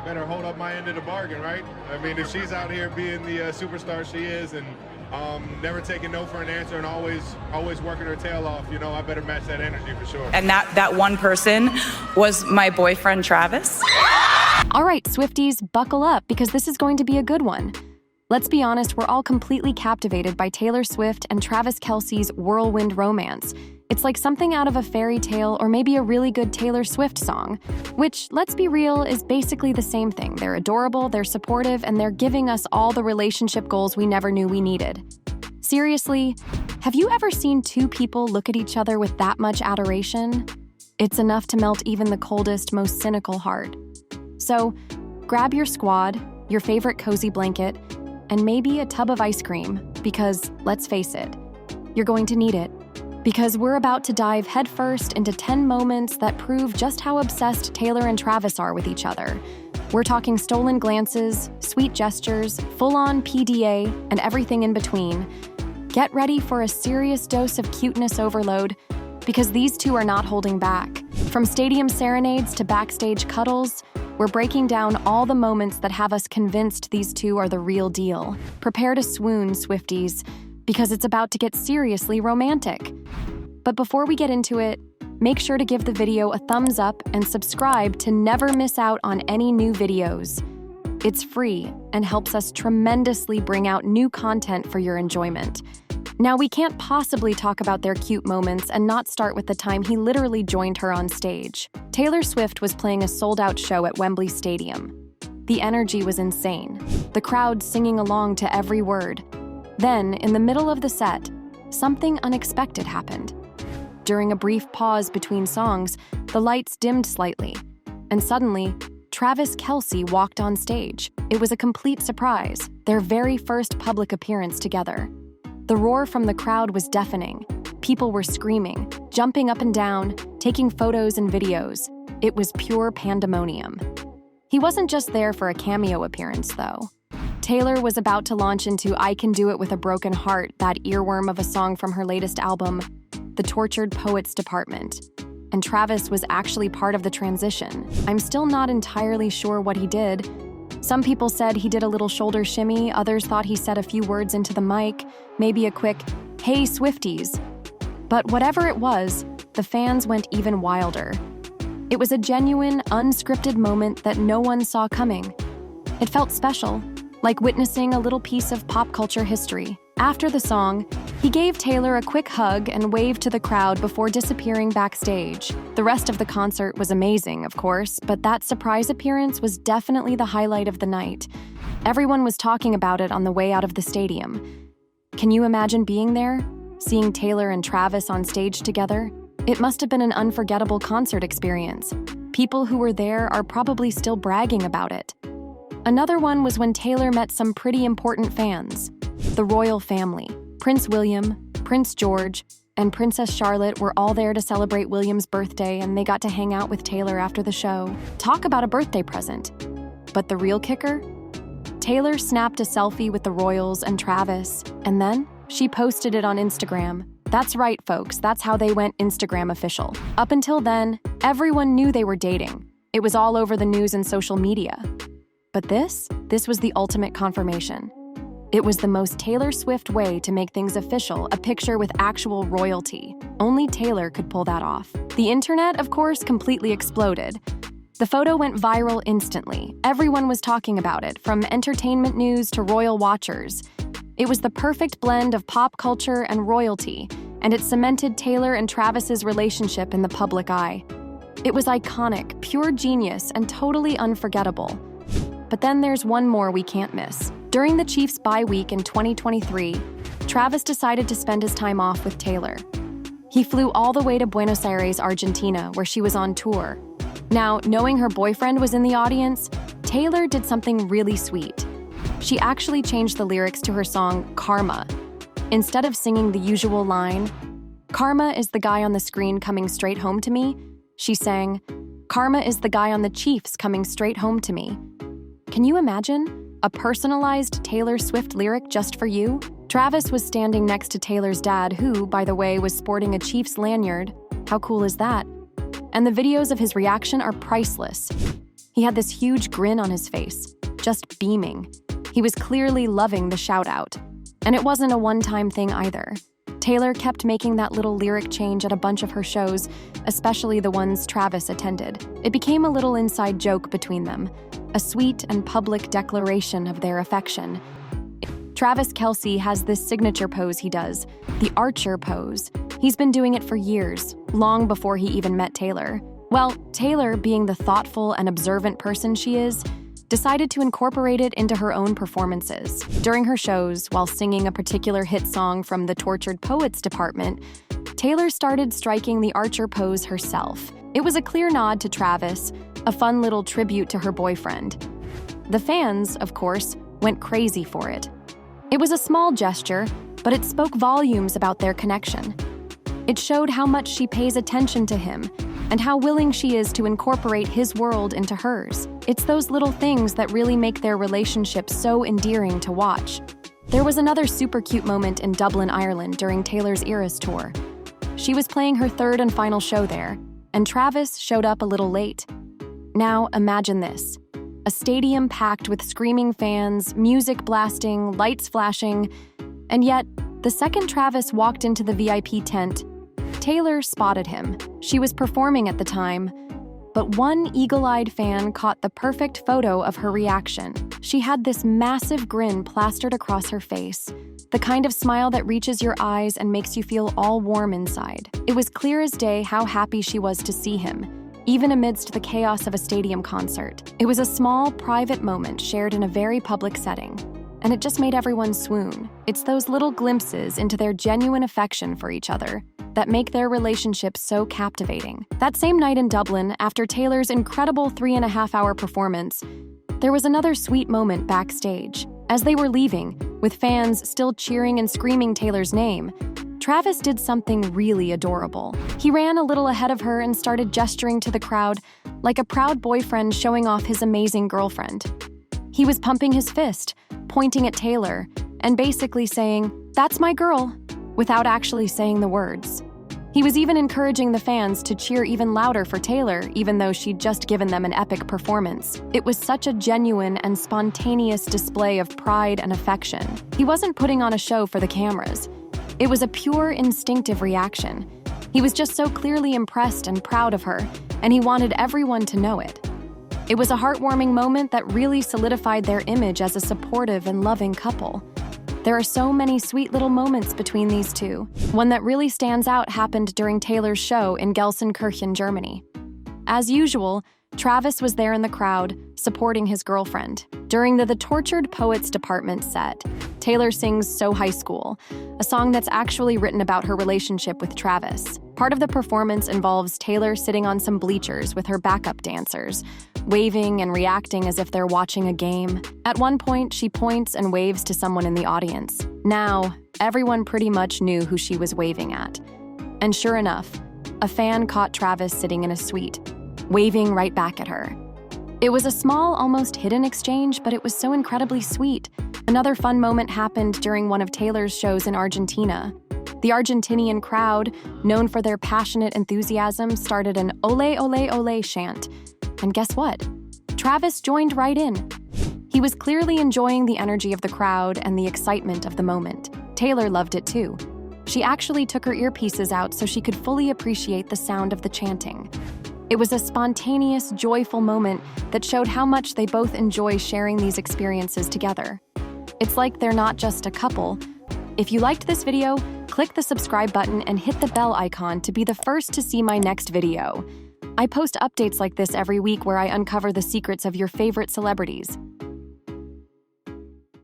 better hold up my end of the bargain, right? I mean, if she's out here being the superstar she is and never taking no for an answer and always working her tail off, you know, I better match that energy for sure. And that one person was my boyfriend, Travis. All right, Swifties, buckle up because this is going to be a good one. Let's be honest, we're all completely captivated by Taylor Swift and Travis Kelce's whirlwind romance. It's like something out of a fairy tale or maybe a really good Taylor Swift song, which, let's be real, is basically the same thing. They're adorable, they're supportive, and they're giving us all the relationship goals we never knew we needed. Seriously, have you ever seen two people look at each other with that much adoration? It's enough to melt even the coldest, most cynical heart. So, grab your squad, your favorite cozy blanket, and maybe a tub of ice cream, because, let's face it, you're going to need it. Because we're about to dive headfirst into 10 moments that prove just how obsessed Taylor and Travis are with each other. We're talking stolen glances, sweet gestures, full-on PDA, and everything in between. Get ready for a serious dose of cuteness overload, because these two are not holding back. From stadium serenades to backstage cuddles, we're breaking down all the moments that have us convinced these two are the real deal. Prepare to swoon, Swifties, because it's about to get seriously romantic. But before we get into it, make sure to give the video a thumbs up and subscribe to never miss out on any new videos. It's free and helps us tremendously bring out new content for your enjoyment. Now, we can't possibly talk about their cute moments and not start with the time he literally joined her on stage. Taylor Swift was playing a sold-out show at Wembley Stadium. The energy was insane, the crowd singing along to every word. Then, in the middle of the set, something unexpected happened. During a brief pause between songs, the lights dimmed slightly, and suddenly, Travis Kelce walked on stage. It was a complete surprise, their very first public appearance together. The roar from the crowd was deafening. People were screaming, jumping up and down, taking photos and videos. It was pure pandemonium. He wasn't just there for a cameo appearance, though. Taylor was about to launch into I Can Do It With a Broken Heart, that earworm of a song from her latest album, The Tortured Poets Department. And Travis was actually part of the transition. I'm still not entirely sure what he did. Some people said he did a little shoulder shimmy, others thought he said a few words into the mic, maybe a quick, "Hey, Swifties." But whatever it was, the fans went even wilder. It was a genuine, unscripted moment that no one saw coming. It felt special, like witnessing a little piece of pop culture history. After the song, he gave Taylor a quick hug and waved to the crowd before disappearing backstage. The rest of the concert was amazing, of course, but that surprise appearance was definitely the highlight of the night. Everyone was talking about it on the way out of the stadium. Can you imagine being there? Seeing Taylor and Travis on stage together? It must have been an unforgettable concert experience. People who were there are probably still bragging about it. Another one was when Taylor met some pretty important fans. The royal family, Prince William, Prince George, and Princess Charlotte were all there to celebrate William's birthday, and they got to hang out with Taylor after the show. Talk about a birthday present. But the real kicker? Taylor snapped a selfie with the royals and Travis, and then she posted it on Instagram. That's right, folks, that's how they went Instagram official. Up until then, everyone knew they were dating. It was all over the news and social media. But this was the ultimate confirmation. It was the most Taylor Swift way to make things official, a picture with actual royalty. Only Taylor could pull that off. The internet, of course, completely exploded. The photo went viral instantly. Everyone was talking about it, from entertainment news to royal watchers. It was the perfect blend of pop culture and royalty, and it cemented Taylor and Travis's relationship in the public eye. It was iconic, pure genius, and totally unforgettable. But then there's one more we can't miss. During the Chiefs' bye week in 2023, Travis decided to spend his time off with Taylor. He flew all the way to Buenos Aires, Argentina, where she was on tour. Now, knowing her boyfriend was in the audience, Taylor did something really sweet. She actually changed the lyrics to her song, Karma. Instead of singing the usual line, "Karma is the guy on the screen coming straight home to me," she sang, "Karma is the guy on the Chiefs coming straight home to me." Can you imagine? A personalized Taylor Swift lyric just for you? Travis was standing next to Taylor's dad, who, by the way, was sporting a Chiefs lanyard. How cool is that? And the videos of his reaction are priceless. He had this huge grin on his face, just beaming. He was clearly loving the shout-out. And it wasn't a one-time thing either. Taylor kept making that little lyric change at a bunch of her shows, especially the ones Travis attended. It became a little inside joke between them, a sweet and public declaration of their affection. Travis Kelce has this signature pose he does, the archer pose. He's been doing it for years, long before he even met Taylor. Well, Taylor, being the thoughtful and observant person she is, decided to incorporate it into her own performances. During her shows, while singing a particular hit song from the Tortured Poets department, Taylor started striking the archer pose herself. It was a clear nod to Travis, a fun little tribute to her boyfriend. The fans, of course, went crazy for it. It was a small gesture, but it spoke volumes about their connection. It showed how much she pays attention to him and how willing she is to incorporate his world into hers. It's those little things that really make their relationship so endearing to watch. There was another super cute moment in Dublin, Ireland during Taylor's Eras tour. She was playing her third and final show there, and Travis showed up a little late. Now imagine this. A stadium packed with screaming fans, music blasting, lights flashing, and yet, the second Travis walked into the VIP tent, Taylor spotted him. She was performing at the time, but one eagle-eyed fan caught the perfect photo of her reaction. She had this massive grin plastered across her face, the kind of smile that reaches your eyes and makes you feel all warm inside. It was clear as day how happy she was to see him, even amidst the chaos of a stadium concert. It was a small, private moment shared in a very public setting, and it just made everyone swoon. It's those little glimpses into their genuine affection for each other that make their relationship so captivating. That same night in Dublin, after Taylor's incredible 3.5-hour performance, there was another sweet moment backstage. As they were leaving, with fans still cheering and screaming Taylor's name, Travis did something really adorable. He ran a little ahead of her and started gesturing to the crowd like a proud boyfriend showing off his amazing girlfriend. He was pumping his fist, pointing at Taylor, and basically saying, "That's my girl," without actually saying the words. He was even encouraging the fans to cheer even louder for Taylor, even though she'd just given them an epic performance. It was such a genuine and spontaneous display of pride and affection. He wasn't putting on a show for the cameras. It was a pure, instinctive reaction. He was just so clearly impressed and proud of her, and he wanted everyone to know it. It was a heartwarming moment that really solidified their image as a supportive and loving couple. There are so many sweet little moments between these two. One that really stands out happened during Taylor's show in Gelsenkirchen, Germany. As usual, Travis was there in the crowd, supporting his girlfriend. During the Tortured Poets department set, Taylor sings So High School, a song that's actually written about her relationship with Travis. Part of the performance involves Taylor sitting on some bleachers with her backup dancers, waving and reacting as if they're watching a game. At one point, she points and waves to someone in the audience. Now, everyone pretty much knew who she was waving at. And sure enough, a fan caught Travis sitting in a suite, waving right back at her. It was a small, almost hidden exchange, but it was so incredibly sweet. Another fun moment happened during one of Taylor's shows in Argentina. The Argentinian crowd, known for their passionate enthusiasm, started an "Ole, ole, ole" chant. And guess what? Travis joined right in. He was clearly enjoying the energy of the crowd and the excitement of the moment. Taylor loved it too. She actually took her earpieces out so she could fully appreciate the sound of the chanting. It was a spontaneous, joyful moment that showed how much they both enjoy sharing these experiences together. It's like they're not just a couple. If you liked this video, click the subscribe button and hit the bell icon to be the first to see my next video. I post updates like this every week where I uncover the secrets of your favorite celebrities.